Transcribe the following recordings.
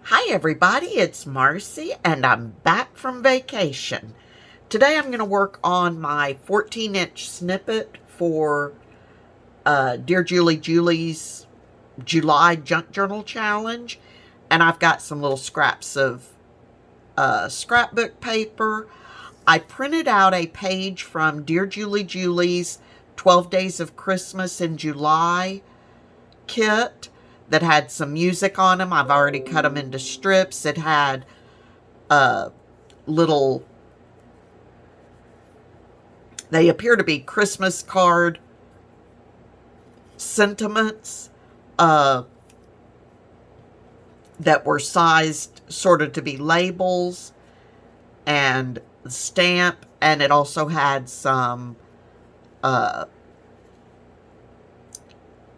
Hi everybody, it's Marcy and I'm back from vacation. Today I'm going to work on my 14-inch snippet for Dear Julie Julie's July Junk Journal Challenge. And I've got some little scraps of scrapbook paper. I printed out a page from Dear Julie Julie's 12 Days of Christmas in July kit that had some music on them. I've already cut them into strips. It had little, they appear to be Christmas card sentiments that were sized sort of to be labels and stamp, and it also had some, what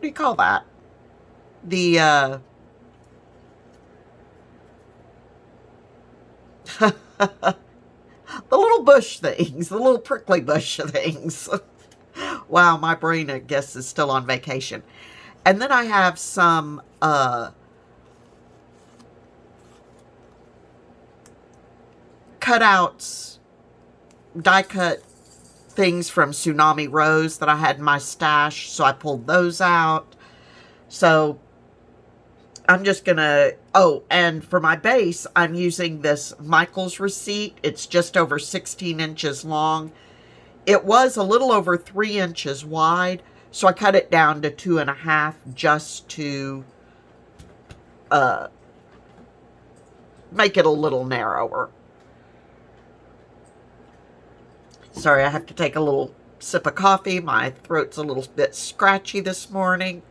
do you call that? The the little bush things, the little prickly bush things. Wow, my brain, I guess, is still on vacation. And then I have some cutouts, die cut things from Tsunami Rose that I had in my stash, so I pulled those out. So I'm just gonna, oh, and for my base, I'm using this Michael's receipt. It's just over 16 inches long. It was a little over 3 inches wide, so I cut it down to 2.5 just to make it a little narrower. Sorry, I have to take a little sip of coffee. My throat's a little bit scratchy this morning.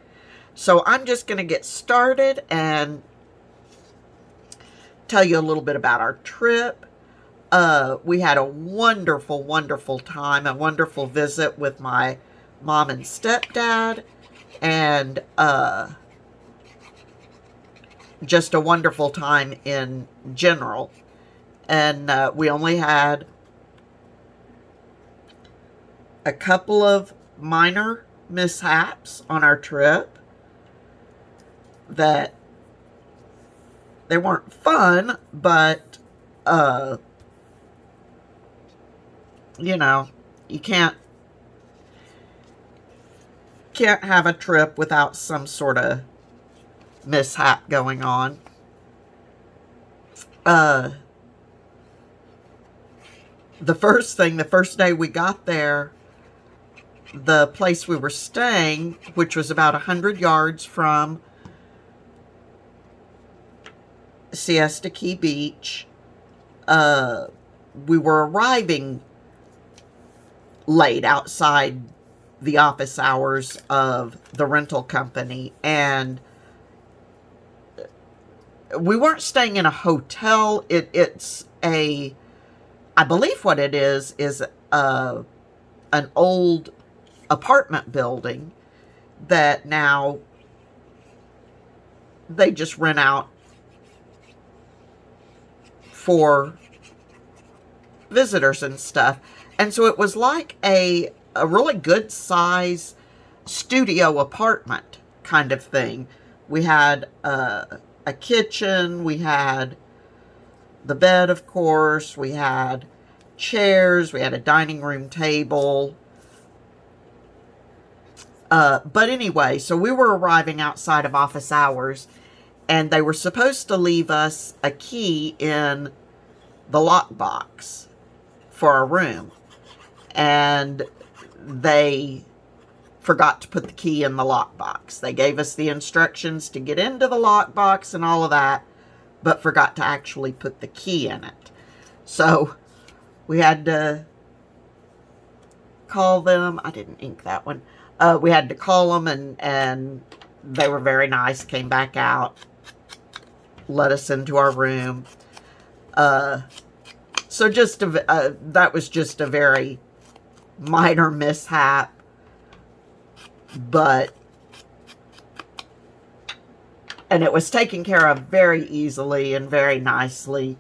So I'm just going to get started and tell you a little bit about our trip. We had a wonderful, wonderful time, a wonderful visit with my mom and stepdad, and just a wonderful time in general. And we only had a couple of minor mishaps on our trip that they weren't fun, but you know, you can't have a trip without some sort of mishap going on. The first day we got there, the place we were staying, which was about 100 yards from Siesta Key Beach, we were arriving late outside the office hours of the rental company, and we weren't staying in a hotel. It's a, I believe what it is an old apartment building that now they just rent out for visitors and stuff. And so it was like a really good size studio apartment kind of thing. We had a kitchen, we had the bed, of course, we had chairs, we had a dining room table. But anyway, so we were arriving outside of office hours, and they were supposed to leave us a key in the lockbox for our room. And they forgot to put the key in the lockbox. They gave us the instructions to get into the lockbox and all of that, but forgot to actually put the key in it. So we had to call them. I didn't ink that one. We had to call them, and they were very nice, came back out, let us into our room. So just that was just a very minor mishap, and it was taken care of very easily and very nicely.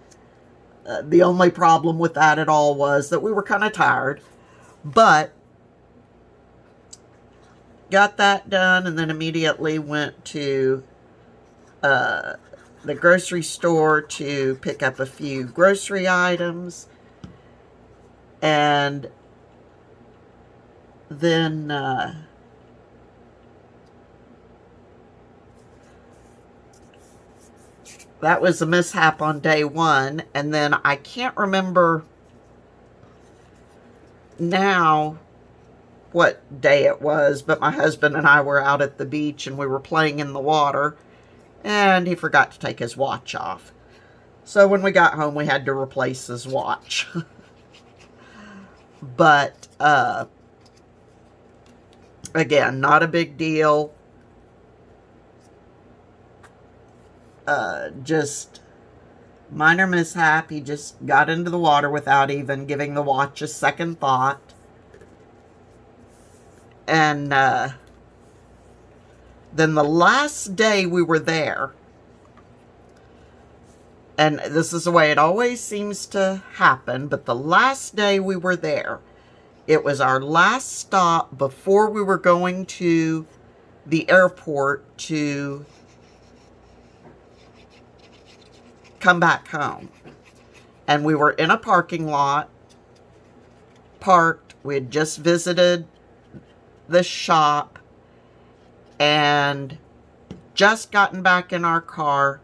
The only problem with that at all was that we were kind of tired, but got that done, and then immediately went to the grocery store to pick up a few grocery items. And then that was a mishap on day one. And then I can't remember now what day it was, but my husband and I were out at the beach and we were playing in the water, and he forgot to take his watch off. So when we got home, we had to replace his watch. But again, not a big deal. Just minor mishap. He just got into the water without even giving the watch a second thought. And then the last day we were there, and this is the way it always seems to happen, but the last day we were there, it was our last stop before we were going to the airport to come back home. And we were in a parking lot, parked. We had just visited the shop and just gotten back in our car,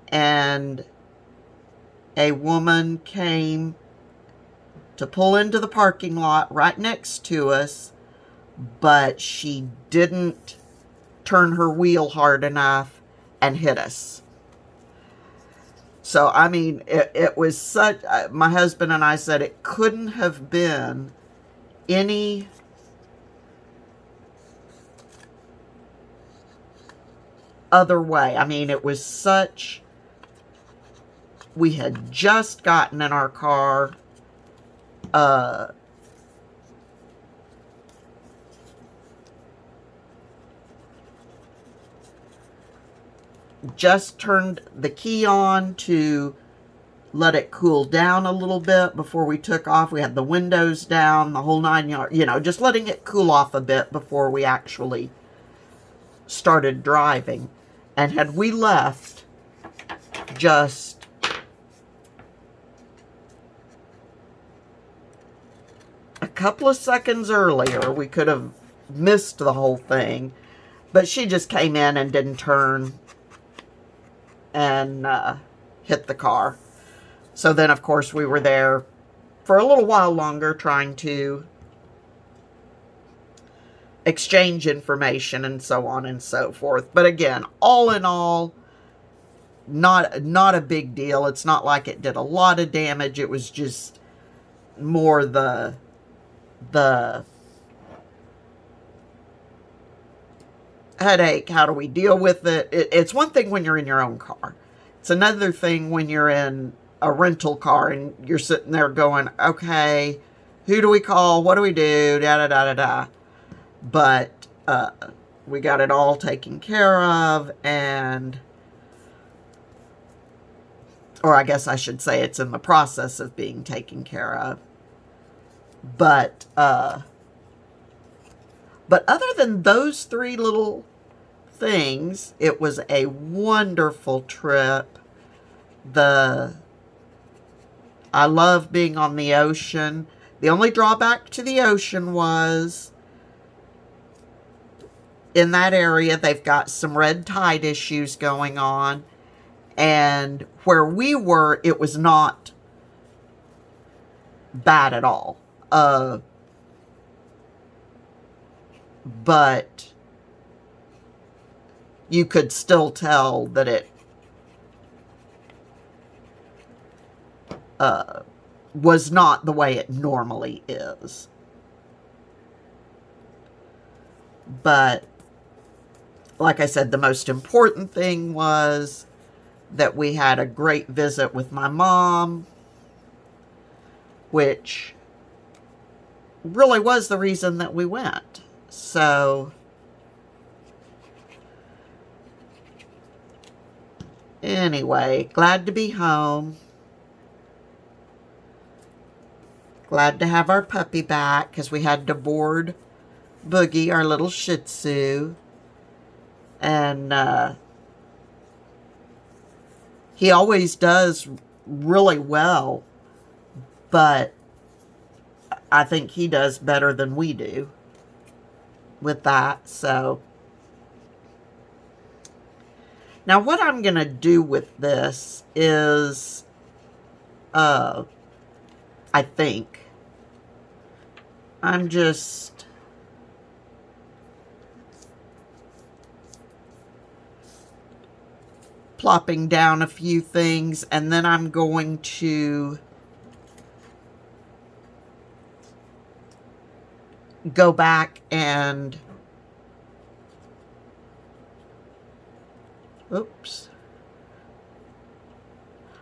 and a woman came to pull into the parking lot right next to us, but she didn't turn her wheel hard enough and hit us. So, I mean, it was such, my husband and I said it couldn't have been any other way. I mean, it was such, we had just gotten in our car, just turned the key on to let it cool down a little bit before we took off. We had the windows down, the whole 9 yards, you know, just letting it cool off a bit before we actually started driving. And had we left just a couple of seconds earlier, we could have missed the whole thing. But she just came in and didn't turn and hit the car. So then, of course, we were there for a little while longer trying to exchange information and so on and so forth. But again, all in all, not a big deal. It's not like it did a lot of damage. It was just more the headache. How do we deal with it? It's one thing when you're in your own car. It's another thing when you're in a rental car and you're sitting there going, okay, who do we call? What do we do? Da da da da da. But we got it all taken care of, and, or I guess I should say it's in the process of being taken care of. But other than those three little things, it was a wonderful trip. I love being on the ocean. The only drawback to the ocean was, in that area, they've got some red tide issues going on. And where we were, it was not bad at all. But you could still tell that it was not the way it normally is. But like I said, the most important thing was that we had a great visit with my mom, which really was the reason that we went. So anyway, glad to be home. Glad to have our puppy back, because we had to board Boogie, our little Shih Tzu. And He always does really well, but I think he does better than we do with that. So now what I'm going to do with this is, I think I'm just plopping down a few things, and then I'm going to go back and, oops,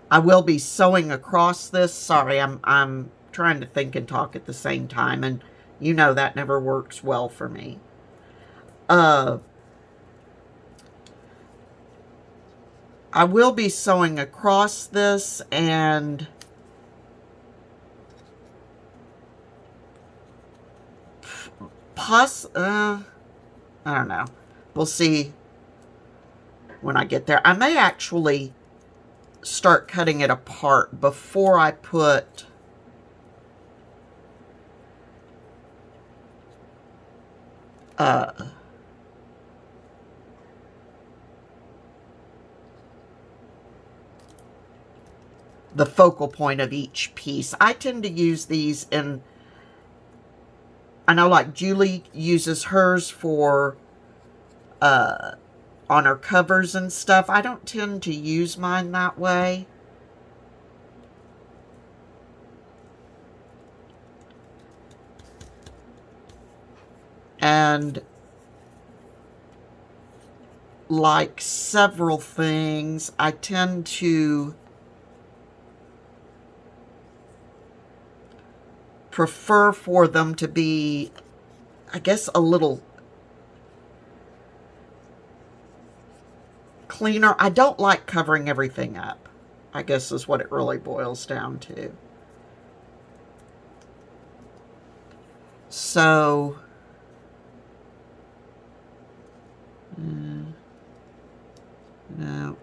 I will be sewing across this. Sorry, I'm trying to think and talk at the same time, and you know that never works well for me. I will be sewing across this, and I don't know. We'll see when I get there. I may actually start cutting it apart before I put the focal point of each piece. I tend to use these in, I know like Julie uses hers for on her covers and stuff. I don't tend to use mine that way. And like several things, I tend to prefer for them to be, I guess, a little cleaner. I don't like covering everything up, I guess is what it really boils down to. So, no.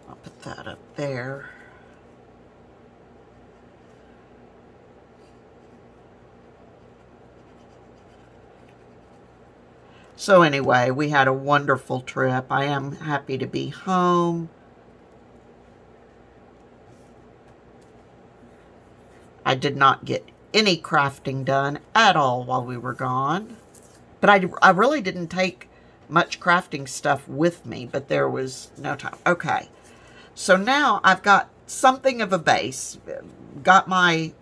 I'll put that up there. So anyway, we had a wonderful trip. I am happy to be home. I did not get any crafting done at all while we were gone. But I really didn't take much crafting stuff with me, but there was no time. Okay, so now I've got something of a base. Got my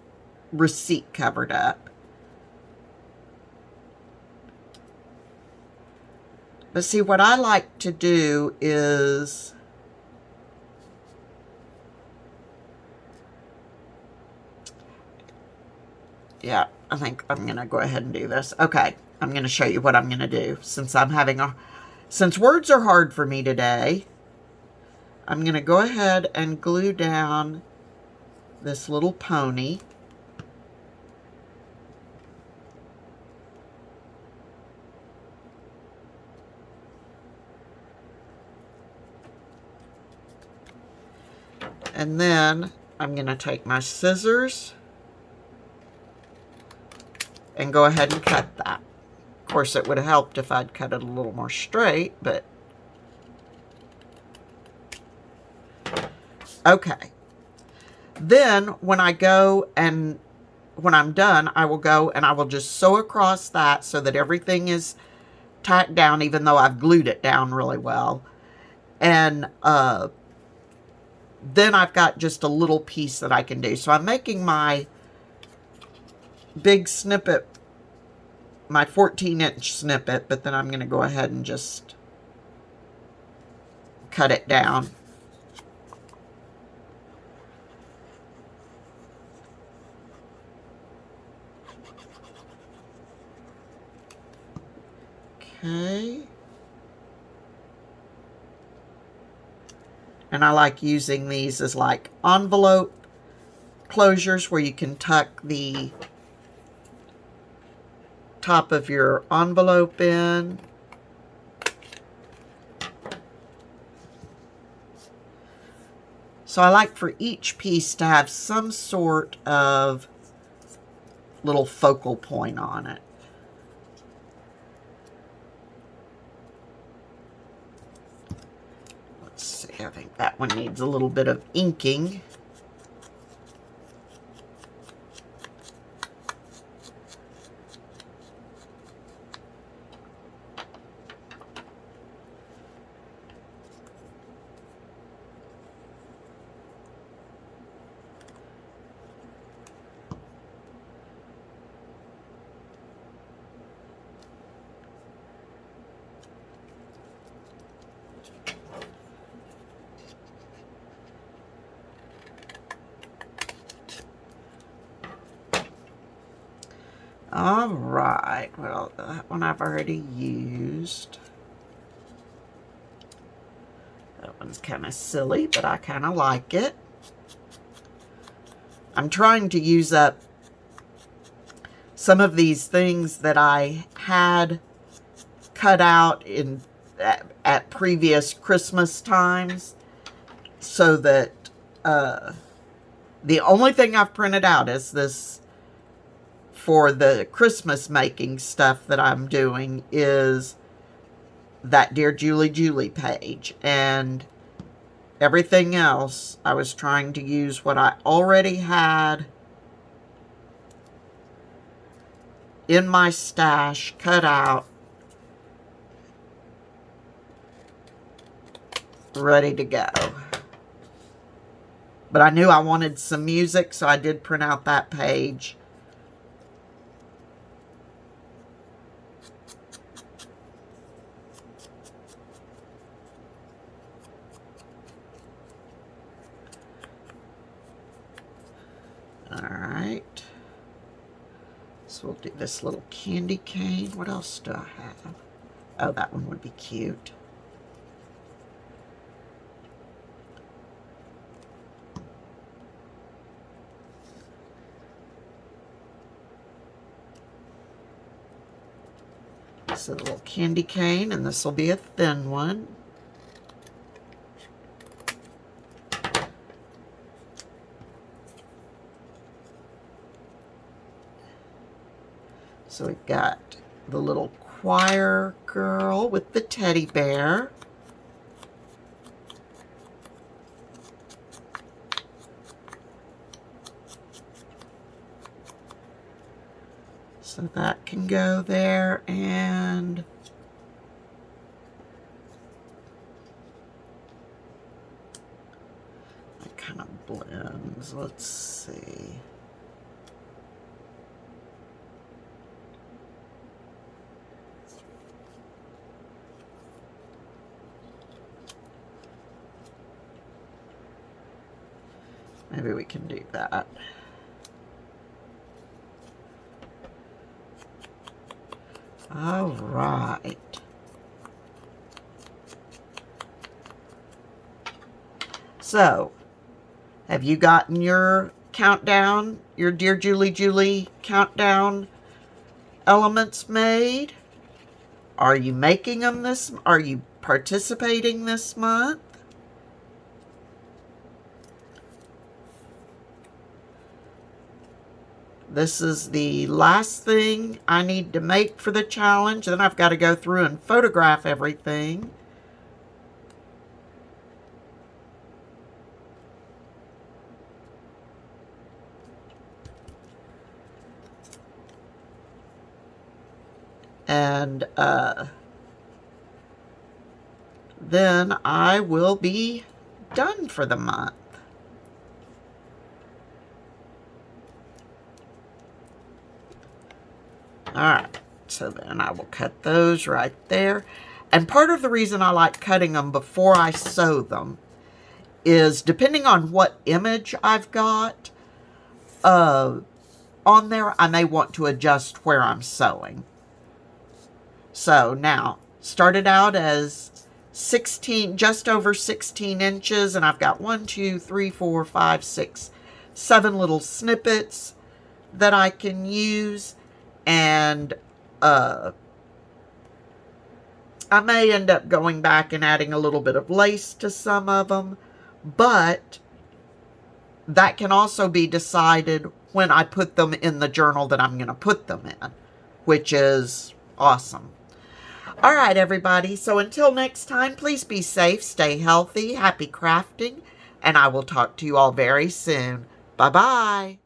receipt covered up. But see, what I like to do is, yeah, I think I'm going to go ahead and do this. Okay, I'm going to show you what I'm going to do. Since words are hard for me today, I'm going to go ahead and glue down this little pony. And then I'm going to take my scissors and go ahead and cut that. Of course, it would have helped if I'd cut it a little more straight, but okay. Then when I'm done, I will go and I will just sew across that so that everything is tacked down, even though I've glued it down really well. And then I've got just a little piece that I can do. So I'm making my big snippet, my 14-inch snippet, but then I'm going to go ahead and just cut it down. Okay. And I like using these as like envelope closures where you can tuck top of your envelope in. So I like for each piece to have some sort of little focal point on it. Let's see, I think that one needs a little bit of inking. All right, well, that one I've already used. That one's kind of silly, but I kind of like it. I'm trying to use up some of these things that I had cut out at previous Christmas times, so that the only thing I've printed out is this for the Christmas making stuff that I'm doing is that Dear Julie Julie page, and everything else I was trying to use what I already had in my stash cut out, ready to go. But I knew I wanted some music, so I did print out that page. Alright, so we'll do this little candy cane. What else do I have? Oh, that one would be cute. So a little candy cane, and this will be a thin one. So we've got the little choir girl with the teddy bear. So that can go there, and that kind of blends. Let's see. Maybe we can do that. All right. So, have you gotten your countdown, your Dear Julie Julie countdown elements made? Are you making them this? Are you participating this month? This is the last thing I need to make for the challenge. Then I've got to go through and photograph everything. And then I will be done for the month. Alright, so then I will cut those right there. And part of the reason I like cutting them before I sew them is depending on what image I've got on there, I may want to adjust where I'm sewing. So now, started out as 16, just over 16 inches, and I've got 1, 2, 3, 4, 5, 6, 7 little snippets that I can use. And I may end up going back and adding a little bit of lace to some of them, but that can also be decided when I put them in the journal that I'm going to put them in, which is awesome. All right, everybody. So until next time, please be safe, stay healthy, happy crafting, and I will talk to you all very soon. Bye-bye.